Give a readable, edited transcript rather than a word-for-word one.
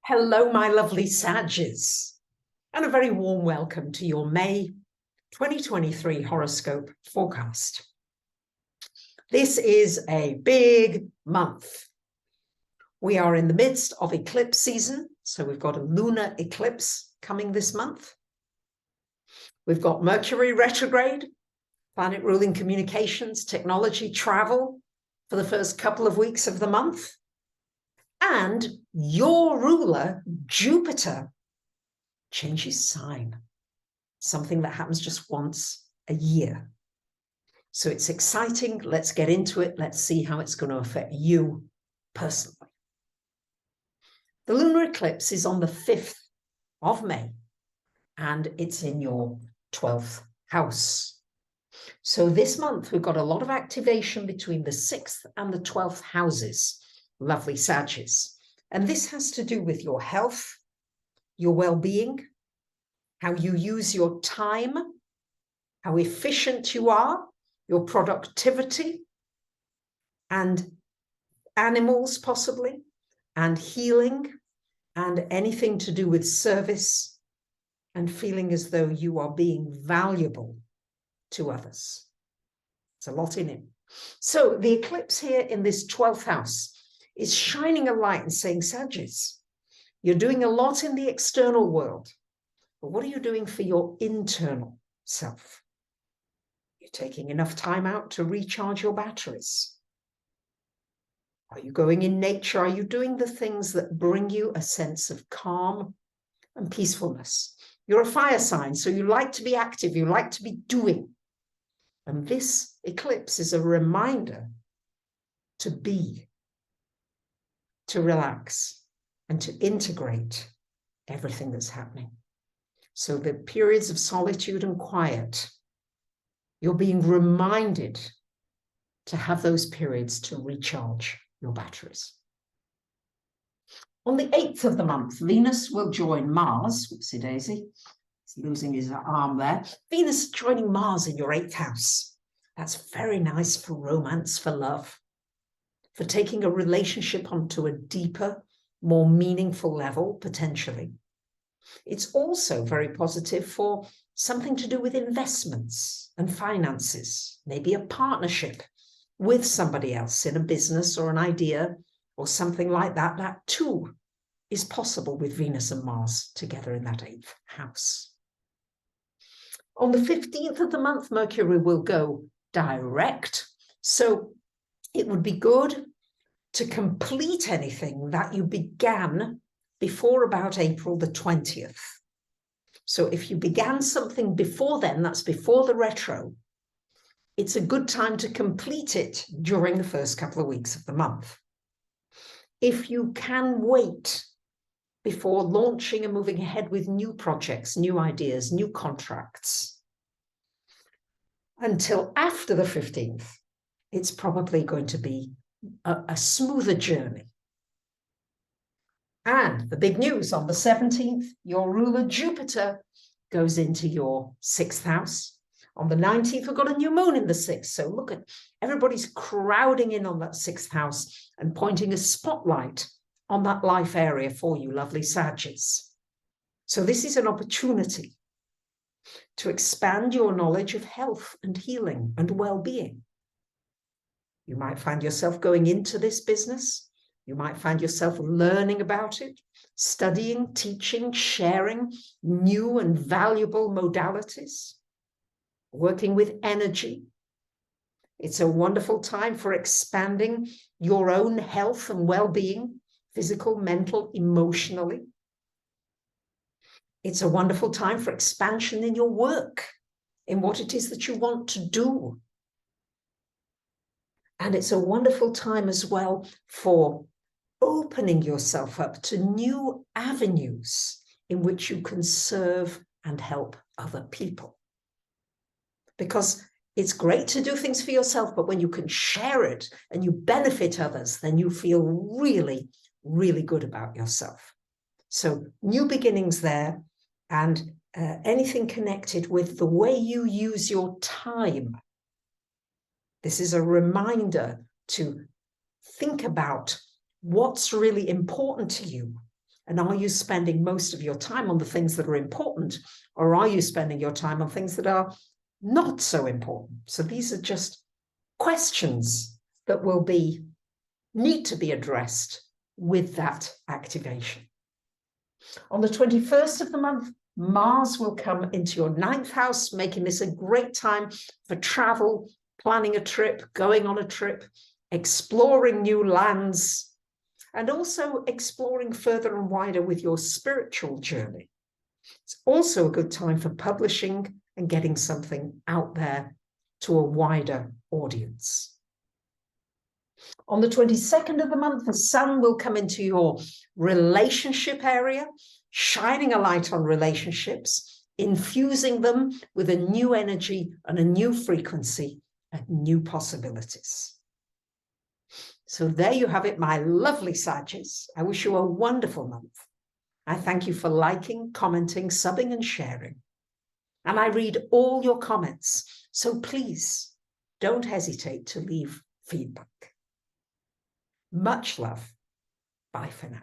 Hello, my lovely Sages, and a very warm welcome to your May 2023 horoscope forecast. This is a big month. We are in the midst of eclipse season, so we've got a lunar eclipse coming this month. We've got Mercury retrograde, planet ruling communications, technology, travel for the first couple of weeks of the month. And your ruler, Jupiter, changes sign, something that happens just once a year. So it's exciting. Let's get into it. Let's see how it's going to affect you personally. The lunar eclipse is on the 5th of May, and it's in your 12th house. So this month, we've got a lot of activation between the 6th and the 12th houses. Lovely Sagittarius. And this has to do with your health, your well-being, how you use your time, how efficient you are, your productivity, and animals possibly, and healing, and anything to do with service and feeling as though you are being valuable to others. It's a lot in it. So the eclipse here in this 12th house is shining a light and saying, Sagittarius, you're doing a lot in the external world, but what are you doing for your internal self? You're taking enough time out to recharge your batteries. Are you going in nature? Are you doing the things that bring you a sense of calm and peacefulness? You're a fire sign, so you like to be active, you like to be doing. And this eclipse is a reminder to be, to relax, and to integrate everything that's happening. So the periods of solitude and quiet, you're being reminded to have those periods to recharge your batteries. On the 8th of the month, Venus will join Mars. Whoopsie daisy, he's losing his arm there. Venus joining Mars in your 8th house. That's very nice for romance, for love, for taking a relationship onto a deeper, more meaningful level, potentially. It's also very positive for something to do with investments and finances, maybe a partnership with somebody else in a business or an idea or something like that. That too is possible with Venus and Mars together in that 8th house. On the 15th of the month, Mercury will go direct. So it would be good to complete anything that you began before about April the 20th. So if you began something before then, that's before the retro, it's a good time to complete it during the first couple of weeks of the month. If you can wait before launching and moving ahead with new projects, new ideas, new contracts, until after the 15th, it's probably going to be a smoother journey. And the big news, on the 17th, your ruler Jupiter goes into your 6th house. On the 19th, we've got a new moon in the 6th. So look at everybody's crowding in on that 6th house and pointing a spotlight on that life area for you, lovely Sagittarius. So this is an opportunity to expand your knowledge of health and healing and well-being. You might find yourself going into this business. You might find yourself learning about it, studying, teaching, sharing new and valuable modalities, working with energy. It's a wonderful time for expanding your own health and well-being, physical, mental, emotionally. It's a wonderful time for expansion in your work, in what it is that you want to do. And it's a wonderful time as well for opening yourself up to new avenues in which you can serve and help other people. Because it's great to do things for yourself, but when you can share it and you benefit others, then you feel really, really good about yourself. So new beginnings there, and anything connected with the way you use your time. This is a reminder to think about what's really important to you And are you spending most of your time on the things that are important, or are you spending your time on things that are not so important? So these are just questions that will need to be addressed with that activation. On the 21st of the month, Mars will come into your 9th house, making this a great time for travel, planning a trip, going on a trip, exploring new lands, and also exploring further and wider with your spiritual journey. It's also a good time for publishing and getting something out there to a wider audience. On the 22nd of the month, the Sun will come into your relationship area, shining a light on relationships, infusing them with a new energy and a new frequency and new possibilities. So there you have it, my lovely Sagittarius. I wish you a wonderful month. I thank you for liking, commenting, subbing, and sharing. And I read all your comments, so please don't hesitate to leave feedback. Much love. Bye for now.